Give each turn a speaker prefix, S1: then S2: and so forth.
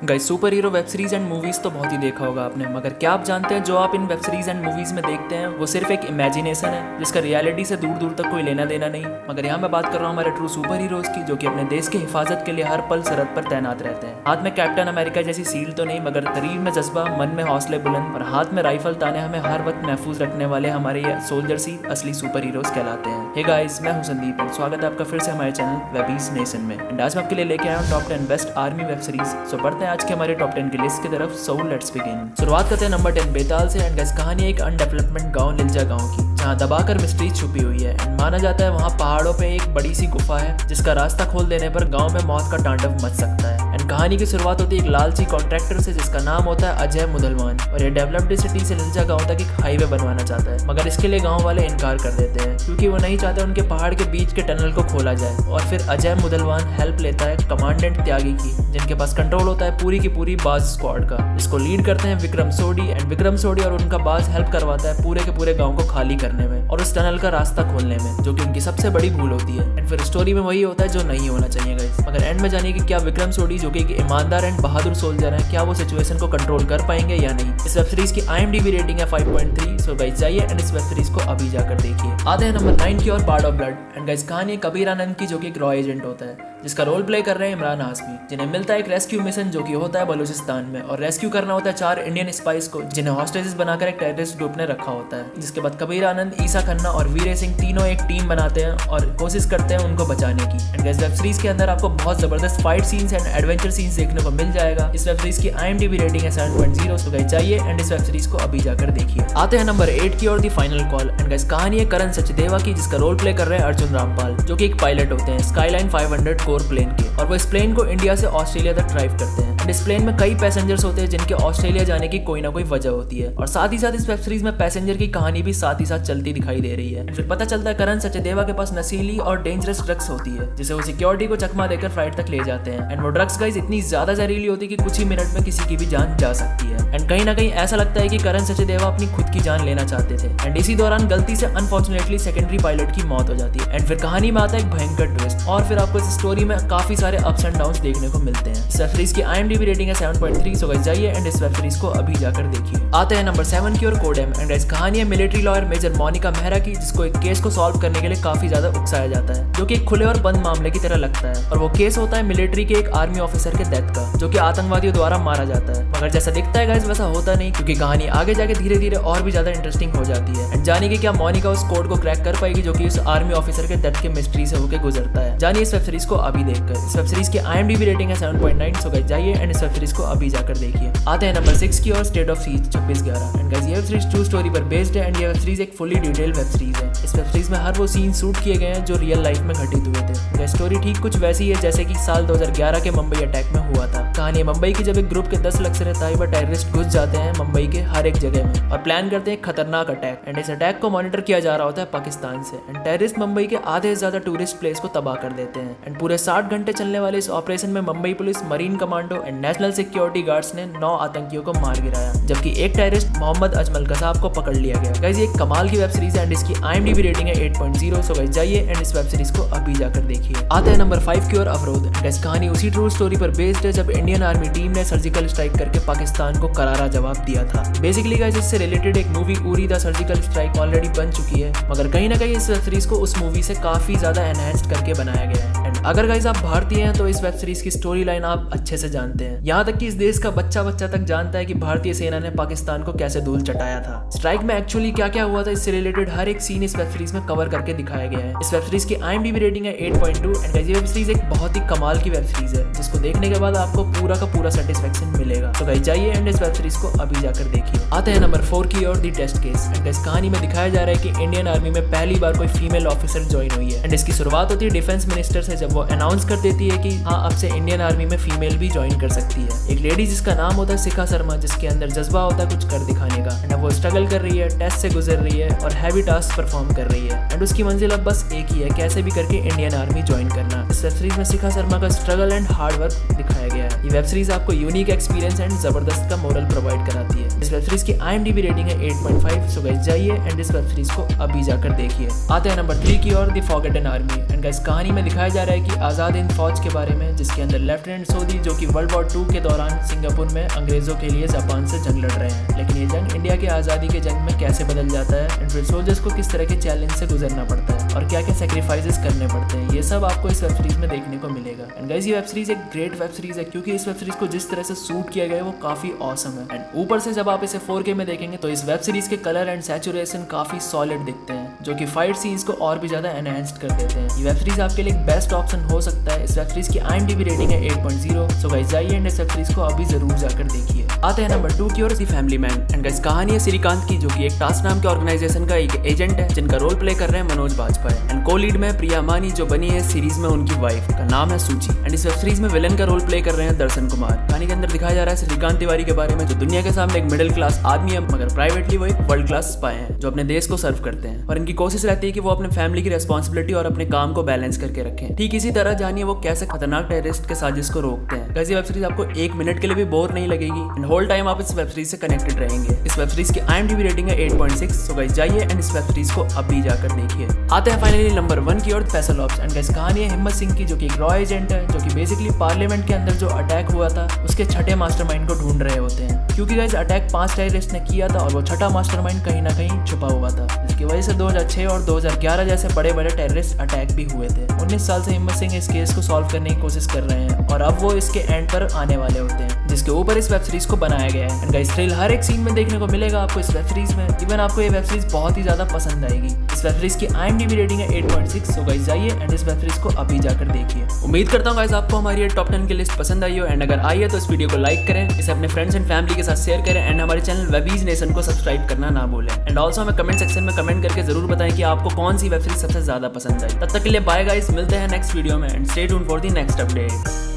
S1: Guys super hero web series and movies तो बहुत ही देखा होगा आपने, मगर क्या आप जानते हैं जो आप इन वेब सीरीज एंड मूवीज में देखते हैं वो सिर्फ एक इमेजिनेशन है जिसका रियलिटी से दूर दूर तक कोई लेना देना नहीं। मगर यहाँ मैं बात कर रहा हूँ हमारे ट्रू सुपर हीरोज की, जो कि अपने देश की हिफाजत के लिए हर पल सरहद पर तैनात रहते हैं। हाथ में कैप्टन अमेरिका जैसी शील्ड तो नहीं, मगर शरीर में जज्बा, मन में हौसले बुलंद और हाथ में राइफल ताने हमें हर वक्त महफूज रखने वाले हमारे ये सोल्जर्स ही असली सुपर हीरोज कहलाते हैं। हे गाइस, मैं हूं संदीप और स्वागत है आपका फिर से हमारे चैनल वेबीज नेशन में। एंड आज मैं आपके लिए लेके आया हूँ top 10 best army web series. So बढ़ते हैं आज के हमारे टॉप 10 की लिस्ट की तरफ। So let's begin. शुरुआत करते हैं नंबर 10 बेताल से। एंड गाइस कहानी एक अनडेवलपमेंट गांव लिलजा गांव की, जहां दबाकर मिस्ट्री छुपी हुई है। एंड माना जाता है वहां पहाड़ों पे एक बड़ी सी गुफा है जिसका रास्ता खोल देने पर गांव में मौत का तांडव मच सकता है। एंड कहानी की शुरुआत होती है एक लालची कॉन्ट्रैक्टर से जिसका नाम होता है अजय मुदलमान, और ये डेवलप्ड सिटी से लिलजा गांव तक एक हाईवे बनवाना चाहता है। मगर इसके लिए गांव वाले इनकार कर देते हैं क्योंकि वो नहीं चाहते उनके पहाड़ के बीच के टनल को खोला जाए। और फिर अजय मुदलमान हेल्प लेता है कमांडेंट त्यागी की, जिनके पास कंट्रोल होता है पूरी की पूरी बाज स्क्वाड का, जिसको लीड करते हैं विक्रम सोडी। एंड विक्रम सोडी और उनका बाज हेल्प करवाता है पूरे के पूरे गांव को खाली करने में और उस टनल का रास्ता खोलने में, जो कि उनकी सबसे बड़ी भूल होती है। एंड फिर स्टोरी में वही होता है जो नहीं होना चाहिए गाइस। मगर एंड में जानिए कि क्या विक्रम सोडी, जो कि एक ईमानदार एंड बहादुर सोल्जर है, क्या वो सिचुएशन को कंट्रोल कर पाएंगे या नहीं। इस वेब सीरीज की IMDb रेटिंग है 5.3। सो गाइस जाइए एंड इस वेब सीरीज को अभी जाकर देखिए। आते हैं नंबर 9 की और, part of blood. And guys कहानी कबीर आनंद की, जो कि एक रॉ एजेंट होता है जिसका रोल प्ले कर रहे हैं इमरान हाशमी, जिन्हें मिलता है एक रेस्क्यू मिशन जो कि होता है बलूचिस्तान में, और रेस्क्यू करना होता है 4 इंडियन स्पाइस को जिन्हें हॉस्टेजेस बनाकर एक टेररिस्ट ग्रुप ने रखा होता है। जिसके बाद कबीर आनंद, ईसा खन्ना और वीरे सिंह तीनों एक टीम बनाते हैं और कोशिश करते हैं उनको बचाने की। एंड गाइस वेब सीरीज के अंदर आपको बहुत जबरदस्त fight scenes and adventure scenes देखने को मिल जाएगा। इस वेब सीरीज की IMDb रेटिंग है 7.0। सो गाइस जाइए एंड इस वेब सीरीज को अभी जाकर देखिए। आते हैं नंबर 8 की और, the final call. And guys कहानी है करण सचदेवा की, जिसका रोल प्ले कर रहे हैं अर्जुन रामपाल, जो कि एक पायलट होते हैं स्काईलाइन 500 कोर प्लेन के, और वो इस प्लेन को इंडिया से ऑस्ट्रेलिया तक ड्राइव करते हैं। एंड इस प्लेन में कई पैसेंजर्स होते हैं जिनके ऑस्ट्रेलिया जाने की कोई ना कोई वजह होती है, और साथ ही साथ इस वेब सीरीज में पैसेंजर की कहानी भी साथ ही साथ चलती दिखाई दे रही है। फिर पता चलता है करण सचदेवा के पास नशीली और डेंजरस ड्रग्स होती है, जिसे वो सिक्योरिटी को चकमा देकर फ्लाइट तक ले जाते हैं। एंड वो ड्रग्स गाइस इतनी ज्यादा जहरीली होती है कि कुछ ही मिनट में किसी की भी जान जा सकती है। एंड कहीं ना कहीं ऐसा लगता है कि करण सचदेवा अपनी खुद की जान लेना चाहते थे। एंड इसी दौरान गलती से अनफॉर्चुनेटली सेकेंडरी पायलट की मौत हो जाती है। एंड फिर कहानी में आता है एक भयंकर ट्विस्ट, और फिर आपको इस स्टोरी में काफी सारे अप्स एंड डाउन्स देखने को मिलते हैं। इस वेब सीरीज की IMDb रेटिंग है 7.3। सो गाइस जाइए एंड इस वेब सीरीज को अभी जाकर देखिए। आते हैं नंबर 7 की और, कोडेम। एंड गाइस कहानी है military lawyer major Monika Mehra की, जिसको एक केस को सॉल्व करने के लिए काफी ज्यादा उकसाया जाता है, जो कि एक खुले और बंद मामले की तरह लगता है। और वो केस होता है मिलिट्री के एक आर्मी ऑफिसर के डेथ का, जो कि आतंकवादियों द्वारा मारा जाता है। मगर जैसा दिखता है गाइस वैसा होता नहीं, क्योंकि कहानी आगे जाके धीरे धीरे और भी ज्यादा इंटरेस्टिंग हो जाती है। एंड जानिए कि क्या मोनिका उस कोड को क्रैक कर पाएगी जो कि उस आर्मी ऑफिसर के डेथ के मिस्ट्री से होकर गुजरता है। जानिए इस वेब सीरीज को अभी देखकर। इस वेब सीरीज की IMDb रेटिंग है 7.9। सो गाइस जाइए एंड इस वेब सीरीज को अभी जाकर देखिए। आते हैं नंबर 6 की और, state of siege 26/11। And guys ये वेब सीरीज ट्रू स्टोरी पर बेस्ड है। एंड ये वेब सीरीज एक फुली डिटेल्ड वेब सीरीज है। इस वेब सीरीज में हर वो सीन शूट किए गए हैं जो रियल लाइफ में घटित हुए थे। स्टोरी ठीक कुछ वैसी है जैसे कि साल 2011 के मुंबई अटैक में हुआ था। कहानी मुंबई की, जब एक ग्रुप के 10 लश्कर तैयबा टेररिस्ट घुस जाते हैं मुंबई के हर एक जगह में और प्लान करते हैं खतरनाक अटैक। एंड इस अटैक को मॉनिटर किया जा रहा होता है पाकिस्तान से। एंड टेररिस्ट मुंबई के आधे से ज्यादा टूरिस्ट प्लेस को तबाह कर देते हैं। एंड पूरे 60 घंटे चलने वाले इस ऑपरेशन में Mumbai police, marine commando and national security guards ने 9 आतंकियों को मार गिराया, जबकि एक टेररिस्ट मोहम्मद अजमल कसाब को पकड़ लिया गया। गाइस ये एक कमाल की वेब सीरीज है एंड इसकी IMDb रेटिंग है 8.0। सो गाइस जाइए एंड इस वेब सीरीज को अभी जाकर देखिए। आते हैं नंबर 5 की और, अवरोध। गाइस कहानी उसी ट्रू स्टोरी पर बेस्ड है जब इंडियन आर्मी टीम ने सर्जिकल स्ट्राइक करके पाकिस्तान को करारा जवाब दिया था। बेसिकली गाइस इससे रिलेटेड एक movie Uri the surgical strike already बन चुकी है, मगर कहीं ना कहीं इस वेब सीरीज को उस मूवी से काफी ज्यादा एनहांस्ड करके बनाया गया है। एंड अगर गाइस आप भारतीय हैं तो इस वेब सीरीज की स्टोरी लाइन आप अच्छे से जानते हैं। यहाँ तक कि इस देश का बच्चा तक जानता है कि भारतीय सेना ने पाकिस्तान को कैसे धूल चटाया था। स्ट्राइक में एक्चुअली क्या क्या हुआ था, इससे रिलेटेड हर एक सीन इस वेब सीरीज में कवर करके दिखाया गया है। इस वेब सीरीज की IMDb रेटिंग है 8.2। एंड ये वेब सीरीज एक बहुत ही कमाल की वेब सीरीज है जिसको देखने के बाद आपको पूरा का पूरा सेटिस्फेक्शन मिलेगा। तो गाइस जाइए एंड इस वेब सीरीज को अभी जाकर देखिए। आते हैं नंबर 4 की और, द टेस्ट केस। एंड इस कहानी में दिखाया जा रहा है कि इंडियन आर्मी में पहली बार कोई फीमेल ऑफिसर ज्वाइन हुई है। एंड इसकी शुरुआत होती है डिफेंस मिनिस्टर से, जब वो अनाउंस कर देती है कि हाँ अब से इंडियन आर्मी में फीमेल भी ज्वाइन कर सकती है। एक लेडी जिसका नाम होता है शिखा शर्मा, जिसके अंदर जज्बा होता है कुछ कर दिखाने का। एंड वो स्ट्रगल कर रही है, टेस्ट से गुजर रही है और हैवी टास्क परफॉर्म कर रही है। एंड उसकी मंजिल अब बस एक ही है, कैसे भी करके इंडियन आर्मी ज्वाइन करना। इस वेब सीरीज में शिखा शर्मा का स्ट्रगल एंड हार्ड वर्क दिखाया गया है। ये वेब सीरीज आपको यूनिक एक्सपीरियंस एंड जबरदस्त का मोरल प्रोवाइड कराती है। इस वेब सीरीज की IMDb रेटिंग है 8.5। सो गाइस जाइए एंड इस वेब सीरीज को अभी जाकर देखिए। आते हैं नंबर 3 की और, the forgotten army. And guys कहानी में दिखाया जा रहा है की आज़ाद हिंद फौज के बारे में, जिसके अंदर लेफ्टिनेंट सोदी जो कि वर्ल्ड वॉर 2 के दौरान सिंगापुर में अंग्रेजों के लिए जापान से जंग लड़ रहे हैं। लेकिन ये जंग इंडिया की आज़ादी के जंग में कैसे बदल जाता है एंड फिर सोल्जर्स को किस तरह के चैलेंज से गुजरना पड़ता है और क्या क्या सेक्रीफाइसेस करने पड़ते हैं, ये सब आपको इस वेब सीरीज में देखने को मिलेगा। एंड गाइस ये वेब सीरीज एक ग्रेट वेब सीरीज है क्योंकि इस वेब सीरीज को जिस तरह से शूट किया गया है वो काफी ऑसम है। एंड ऊपर से जब आप इसे 4K में देखेंगे तो इस वेब सीरीज के कलर एंड सैचुरेशन काफी सॉलिड दिखते हैं, जो कि फाइट सीन्स को और भी ज्यादा एनहांस्ड कर देते हैं। ये वेब सीरीज आपके लिए एक बेस्ट ऑप्शन हो सकता है। इस वेब सीरीज की IMDb रेटिंग है 8.0। सो गाइस जाइए एंड इस वेब सीरीज को अभी जरूर जाकर देखिए। आते हैं नंबर 2 की ओर, दी फैमिली मैन। एंड गाइस कहानी है श्रीकांत की, जो कि एक टास्क नाम के ऑर्गेनाइजेशन का एक एजेंट है, जिनका रोल प्ले कर रहे हैं मनोज बाजपेयी। एंड को लीड में प्रिया मानी जो बनी है सीरीज में उनकी वाइफ, का नाम है सूची। एंड इस वेब सीरीज में विलन का रोल प्ले कर रहे हैं दर्शन कुमार। कहानी के अंदर दिखाया जा रहा है श्रीकांत तिवारी के बारे में, जो दुनिया के सामने एक मिडिल क्लास आदमी है, मगर प्राइवेटली वो एक वर्ल्ड क्लास स्पाई है जो अपने देश को सर्व करते हैं। और इनकी कोशिश रहती है कि वो अपने फैमिली की रेस्पॉन्सिबिलिटी और अपने काम को बैलेंस करके रखें। ठीक इसी तरह जानिए वो कैसे खतरनाक टेररिस्ट के साजिश को रोकते हैं। गाइस ये वेब सीरीज आपको 1 मिनट के लिए भी बोर नहीं लगेगी एंड होल टाइम आप इस वेब सीरीज से कनेक्टेड रहेंगे। इस वेब सीरीज की IMDb रेटिंग है 8.6। सो गाइस जाइए एंड इस वेब सीरीज को अभी जाकर देखिए। आते हैं फाइनली नंबर 1 की ओर, स्पेशल ऑप्स। एंड गाइस कहानी है हिम्मत सिंह की, जो कि एक रॉ एजेंट है, जो कि बेसिकली पार्लियामेंट के अंदर जो अटैक हुआ था उसके छठे मास्टरमाइंड को ढूंढ रहे होते हैं। क्योंकि गाइस अटैक 5 टेररिस्ट ने किया था और वो छठा मास्टरमाइंड कहीं ना कहीं छुपा हुआ था, जिसकी वजह से 2006 और 2011 जैसे बड़े बड़े टेररिस्ट अटैक भी हुए थे। 19 साल से हिम्मत सिंह इस केस को सॉल्व करने की कोशिश कर रहे हैं और अब वो इसके एंड पर आने वाले होते हैं, जिसके ऊपर इस वेब सीरीज को बनाया गया है। एंड गाइस थ्रिल हर एक सीन में देखने को मिलेगा आपको इस वेब सीरीज में। इवन आपको ये वेब सीरीज बहुत ही ज्यादा पसंद आएगी। इस वेब सीरीज की IMDb रेटिंग है 8.6। सो गाइस जाइए एंड इस वेब सीरीज को अभी जाकर देखिए। उम्मीद करता हूँ गाइस आपको हमारी ये टॉप 10 की लिस्ट पसंद आई हो। एंड अगर आई है तो इस वीडियो को लाइक करें, इसे अपने फ्रेंड्स एंड फैमिली के साथ शेयर करें एंड हमारे चैनल वेबीज नेशन को सब्सक्राइब करना ना भूलें। एंड ऑल्सो हमें कमेंट सेक्शन में कमेंट करके जरूर बताएं कि आपको कौन सी वेब सीरीज सबसे ज्यादा पसंद आई। तब तक के लिए बाय गाइस, मिलते हैं नेक्स्ट वीडियो में and stay tuned for the next update.